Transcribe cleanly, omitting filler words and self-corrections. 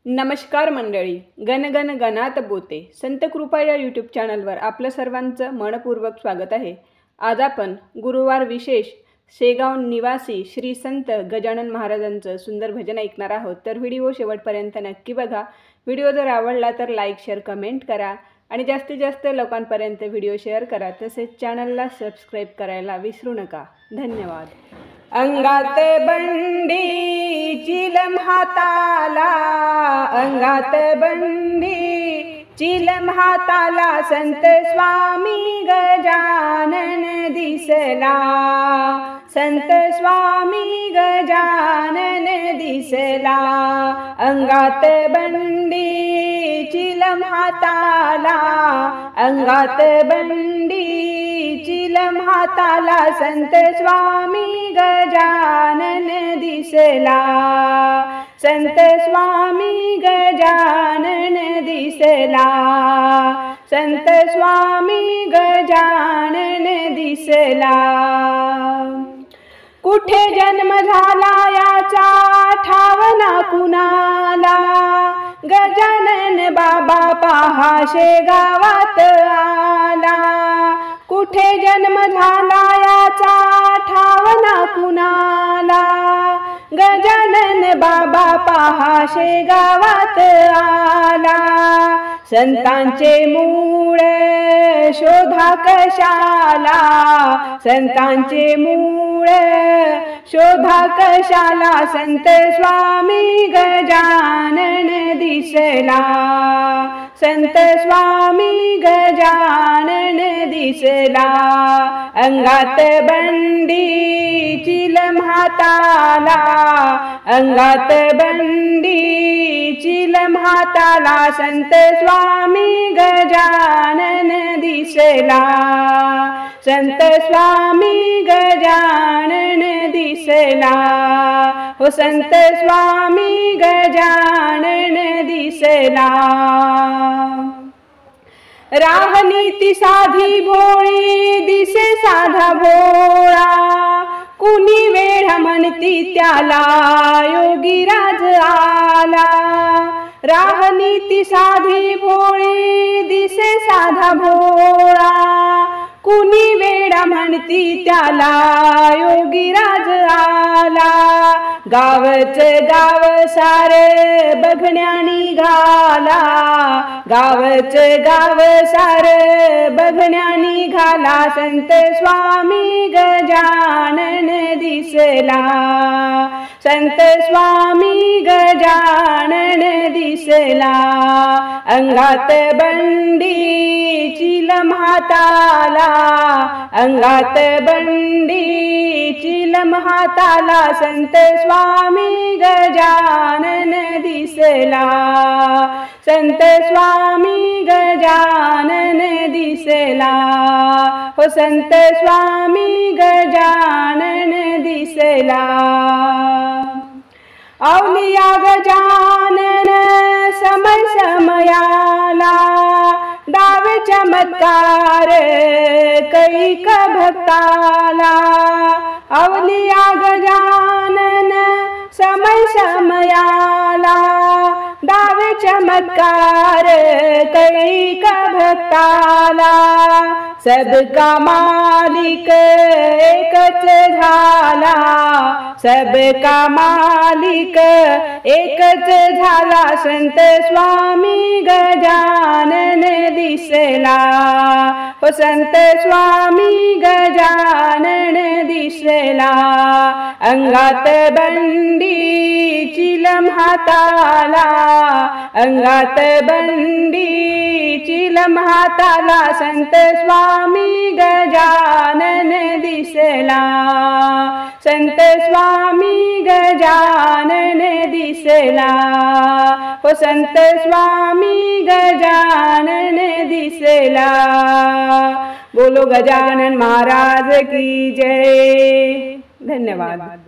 नमस्कार मंडळी, गण गण गणात बोते संत कृपा या यूट्यूब चॅनलवर आपलं सर्वांचं मनपूर्वक स्वागत आहे। आज आपण गुरुवार विशेष शेगाव निवासी श्री संत गजानन महाराजांचं सुंदर भजन ऐकणार आहोत। तर व्हिडिओ शेवटपर्यंत नक्की बघा। व्हिडिओ जर आवडला तर लाईक शेअर कमेंट करा आणि जास्तीत जास्त लोकांपर्यंत व्हिडिओ शेअर करा। तसेच चॅनलला सबस्क्राईब करायला विसरू नका। धन्यवाद। अंगात बंडी चिलम हाताला, अंगात बंडी चिलम हाताला, संत स्वामी गजानन दिसला, संत स्वामी गजानन दिसला। अंगात बंडी चिलम हाताला, अंगात बंडी चिलम हाताला, संत स्वामी गजानन दिसला, संत स्वामी गजानन दिसला, संत स्वामी गजानन दिसला। कुठे जन्म झाला याचा ठावना कुणाला, गजानन बाबा पहा शेगावात आला। कुठे जन्म झाला याचा ठावना कुणाला, गजानन बाबा पहा शेगावात आला। संतांचे मूळ शोधा कशाला, संतांचे मूळ शोधा कशाला, संत स्वामी गजानन दिसला, संत स्वामी गजानन दिसला। अंगात बंडी चिलम हाताला, अंगात बंडी चिलम हाताला, संत स्वामी गजानन दिसला, संत स्वामी गजानन दिसला। हो संत स्वामी गजानन दिसला। राह नीती साधी भोळी दिसे साधा भोळा, कुणी वेळ म्हणती त्याला योगीराज आला। राह नीती साधी भोळी दिसे साधा भोळा, कुणी वेडा म्हणती त्याला योगीराज आला। गावच गाव सार बघण्या निघाला, गावच गाव सार बघण्या निघाला, संत स्वामी गजानन दिसला, संत स्वामी गजानन दिसला। अंगात बंडी चिलम हाताला, अंगात बंडी चिलम हाताला, संत स्वामी गजानन दिसला, संत स्वामी गजानन दिसला। हो संत स्वामी गजानन दिसला। अवलिया गजानन समय समयाला, दाव चमत्कार कैक भक्ताला। अवलिया गजानन समय समयाला, दाव चमत्कार कैक भक्ताला। सबका मालिक एकच झाला, सबका मालिक एकच झाला, संत स्वामी गजानन दिसला, हो संत स्वामी गजानन दिसला। अंगात बंडी चिलम हाताला, अंगात बंडी चिलम हाताला, संत स्वामी गजानन दिसला, संत स्वामी गजानन दिसला। हो संत स्वामी गजानन दिसला। बोलो गजानन महाराज की जय। धन्यवाद।